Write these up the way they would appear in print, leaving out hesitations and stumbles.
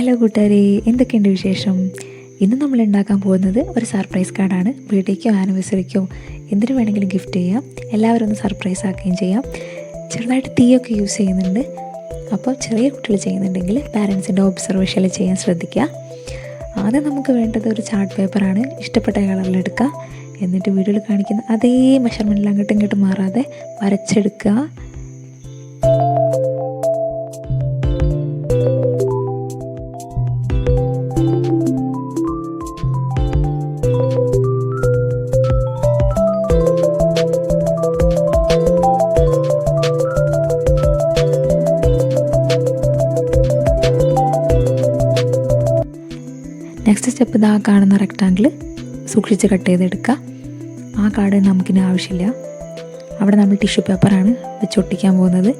Hello കൂട്ടുകാരെ, എന്തൊക്കെയുണ്ട് വിശേഷം? ഇന്ന് നമ്മൾ ഉണ്ടാക്കാൻ പോകുന്നത് ഒരു സർപ്രൈസ് കാർഡാണ്. ബർത്ത്ഡേക്കോ ആനിവേഴ്സറിക്കോ എന്തിനു വേണമെങ്കിലും ഗിഫ്റ്റ് ചെയ്യാം. എല്ലാവരും ഒന്ന് സർപ്രൈസ് ആക്കുകയും ചെയ്യാം. ചെറുതായിട്ട് തീയൊക്കെ യൂസ് ചെയ്യുന്നുണ്ട്. അപ്പോൾ ചെറിയ കുട്ടികൾ ചെയ്യുന്നുണ്ടെങ്കിൽ പാരൻസിൻ്റെ ഒബ്സർവേഷനിൽ ചെയ്യാൻ ശ്രദ്ധിക്കുക. ആദ്യം നമുക്ക് വേണ്ടത് ഒരു ചാർട്ട് പേപ്പറാണ്. ഇഷ്ടപ്പെട്ട കളറിലെടുക്കുക. എന്നിട്ട് വീഡിയോയിൽ കാണിക്കുന്ന അതേ മെഷർമെൻറ്റിൽ അങ്ങോട്ടും ഇങ്ങോട്ടും മാറാതെ വരച്ചെടുക്കുക. നെക്സ്റ്റ് സ്റ്റെപ്പ് ഇതാ കാണുന്ന റെക്റ്റാങ്കിൾ സൂക്ഷിച്ച് കട്ട് ചെയ്തെടുക്കുക. ആ കാർഡ് നമുക്കിനി ആവശ്യമില്ല. അവിടെ നമ്മൾ ടിഷ്യൂ പേപ്പറാണ് വെച്ചൊട്ടിക്കാൻ പോകുന്നത്.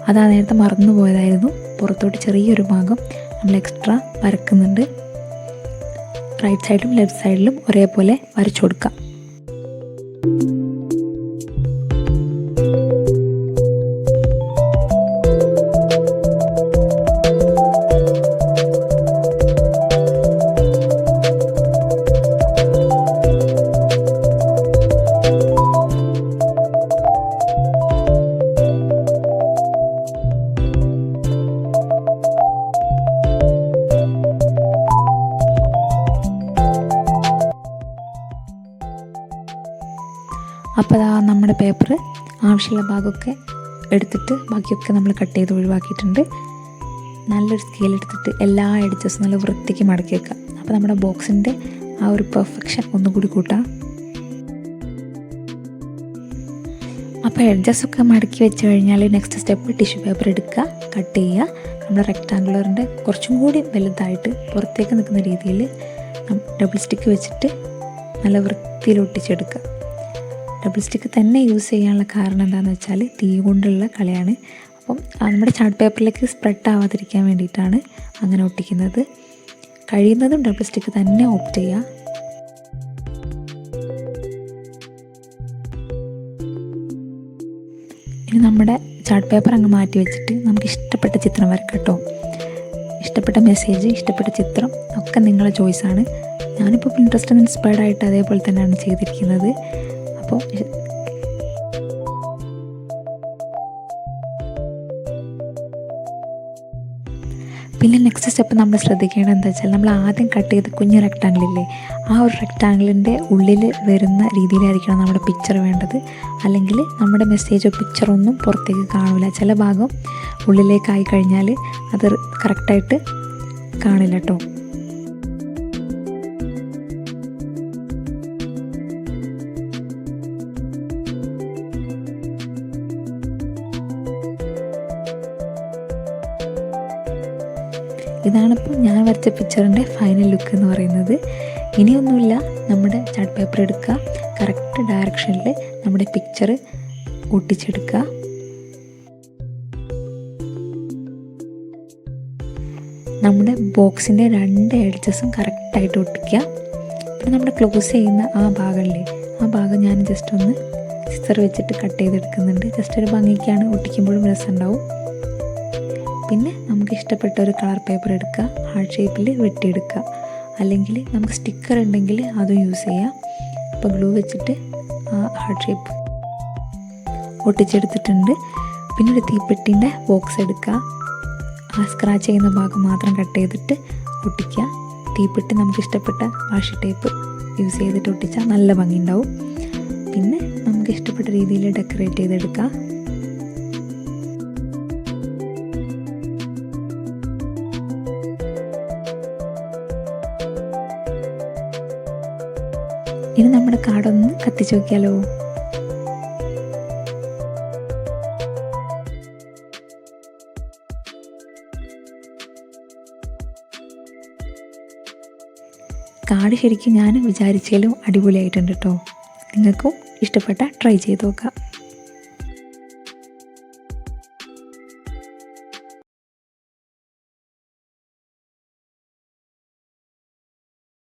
അതാ നേരത്തെ മറന്നു പോയതായിരുന്നു. പുറത്തോട്ട് ചെറിയൊരു ഭാഗം നമ്മൾ എക്സ്ട്രാ വരക്കുന്നുണ്ട്. റൈറ്റ് സൈഡിലും ലെഫ്റ്റ് സൈഡിലും ഒരേപോലെ വരച്ചു കൊടുക്കുക. അപ്പോൾ നമ്മുടെ പേപ്പർ ആവശ്യമുള്ള ഭാഗമൊക്കെ എടുത്തിട്ട് ബാക്കിയൊക്കെ നമ്മൾ കട്ട് ചെയ്ത് ഒഴിവാക്കിയിട്ടുണ്ട്. നല്ലൊരു സ്കെയിൽ എടുത്തിട്ട് എല്ലാ എഡ്ജസും നല്ല വൃത്തിക്ക് മടക്കി വെക്കുക. അപ്പോൾ നമ്മുടെ ബോക്സിൻ്റെ ആ ഒരു പെർഫെക്ഷൻ ഒന്നുകൂടി കൂട്ടാം. അപ്പോൾ എഡ്ജസൊക്കെ മടക്കി വെച്ച് കഴിഞ്ഞാൽ നെക്സ്റ്റ് സ്റ്റെപ്പ് ടിഷ്യൂ പേപ്പർ എടുക്കുക, കട്ട് ചെയ്യുക. നമ്മുടെ റെക്റ്റാങ്കുലറിൻ്റെ കുറച്ചും കൂടി വലുതായിട്ട് പുറത്തേക്ക് നിൽക്കുന്ന രീതിയിൽ ഡബിൾ സ്റ്റിക്ക് വെച്ചിട്ട് നല്ല വൃത്തിയിൽ ഒട്ടിച്ചെടുക്കുക. ഡബിൾ സ്റ്റിക്ക് തന്നെ യൂസ് ചെയ്യാനുള്ള കാരണം എന്താണെന്ന് വെച്ചാൽ തീ കൊണ്ടുള്ള കളിയാണ്. അപ്പം നമ്മുടെ ചാർട്ട് പേപ്പറിലേക്ക് സ്പ്രെഡ് ആവാതിരിക്കാൻ വേണ്ടിയിട്ടാണ് അങ്ങനെ ഒട്ടിക്കുന്നത്. കഴിയുന്നതും ഡബിൾ സ്റ്റിക്ക് തന്നെ ഓപ്റ്റ് ചെയ്യുക. ഇനി നമ്മുടെ ചാർട്ട് പേപ്പർ അങ്ങ് മാറ്റി വെച്ചിട്ട് നമുക്ക് ഇഷ്ടപ്പെട്ട ചിത്രം വരക്കാം കേട്ടോ. ഇഷ്ടപ്പെട്ട മെസ്സേജ്, ഇഷ്ടപ്പെട്ട ചിത്രം ഒക്കെ നിങ്ങളുടെ ചോയ്സാണ്. ഞാനിപ്പോൾ ഇൻട്രസ്റ്റ് ഇൻസ്പയർഡ് ആയിട്ട് അതേപോലെ തന്നെയാണ് ചെയ്തിരിക്കുന്നത്. അപ്പോൾ പിന്നെ നെക്സ്റ്റ് സ്റ്റെപ്പ് നമ്മൾ ശ്രദ്ധിക്കേണ്ടത് എന്താ വെച്ചാൽ, നമ്മൾ ആദ്യം കട്ട് ചെയ്ത കുഞ്ഞ് റെക്റ്റാങ്കിളില്ലേ, ആ ഒരു റെക്റ്റാങ്കിളിൻ്റെ ഉള്ളിൽ വരുന്ന രീതിയിലായിരിക്കണം നമ്മുടെ പിക്ചർ വേണ്ടത്. അല്ലെങ്കിൽ നമ്മുടെ മെസ്സേജോ പിക്ചറോ ഒന്നും പുറത്തേക്ക് കാണില്ല. ചില ഭാഗം ഉള്ളിലേക്കായി കഴിഞ്ഞാൽ അത് കറക്റ്റായിട്ട് കാണില്ല കേട്ടോ. ഇതാണിപ്പോൾ ഞാൻ വരച്ച പിക്ചറിൻ്റെ ഫൈനൽ ലുക്ക് എന്ന് പറയുന്നത്. ഇനിയൊന്നുമില്ല, നമ്മുടെ ചാർട്ട് പേപ്പർ എടുക്കുക, കറക്റ്റ് ഡയറക്ഷനിൽ നമ്മുടെ പിക്ചർ ഒട്ടിച്ചെടുക്കുക. നമ്മുടെ ബോക്സിൻ്റെ രണ്ട് എഡ്ജസും കറക്റ്റായിട്ട് ഒട്ടിക്കുക. പിന്നെ നമ്മുടെ ക്ലോസ് ചെയ്യുന്ന ആ ഭാഗമല്ലേ, ആ ഭാഗം ഞാൻ ജസ്റ്റ് ഒന്ന് സിസർ വെച്ചിട്ട് കട്ട് ചെയ്തെടുക്കുന്നുണ്ട്. ജസ്റ്റ് ഒരു ഭംഗിക്കാണ്, ഒട്ടിക്കുമ്പോഴും രസമുണ്ടാവും. പിന്നെ നമുക്ക് ഇഷ്ടപ്പെട്ട ഒരു കളർ പേപ്പർ എടുക്കുക, ഹാർട്ട് ഷേപ്പിൽ വെട്ടിയെടുക്കുക. അല്ലെങ്കിൽ നമുക്ക് സ്റ്റിക്കർ ഉണ്ടെങ്കിൽ അതും യൂസ് ചെയ്യാം. അപ്പോൾ ഗ്ലൂ വെച്ചിട്ട് ആ ഹാർട്ട് ഷേപ്പ് ഒട്ടിച്ചെടുത്തിട്ടുണ്ട്. പിന്നെ ഒരു തീപ്പെട്ടിൻ്റെ ബോക്സ് എടുക്കുക. ആ സ്ക്രാച്ച് ചെയ്യുന്ന ഭാഗം മാത്രം കട്ട് ചെയ്തിട്ട് ഒട്ടിക്കുക. തീപ്പെട്ടി നമുക്ക് ഇഷ്ടപ്പെട്ട വാഷി ടേപ്പ് യൂസ് ചെയ്തിട്ട് ഒട്ടിച്ചാൽ നല്ല ഭംഗി ഉണ്ടാവും. പിന്നെ നമുക്ക് ഇഷ്ടപ്പെട്ട രീതിയിൽ ഡെക്കറേറ്റ് ചെയ്തെടുക്കുക. ഇനി നമ്മുടെ കാർഡൊന്ന് കത്തിച്ച് നോക്കിയാലോ. കാർഡ് ശരിക്കും ഞാൻ വിചാരിച്ചാലും അടിപൊളിയായിട്ടുണ്ട് കേട്ടോ. നിങ്ങൾക്കും ഇഷ്ടപ്പെട്ട ട്രൈ ചെയ്ത് നോക്കാം.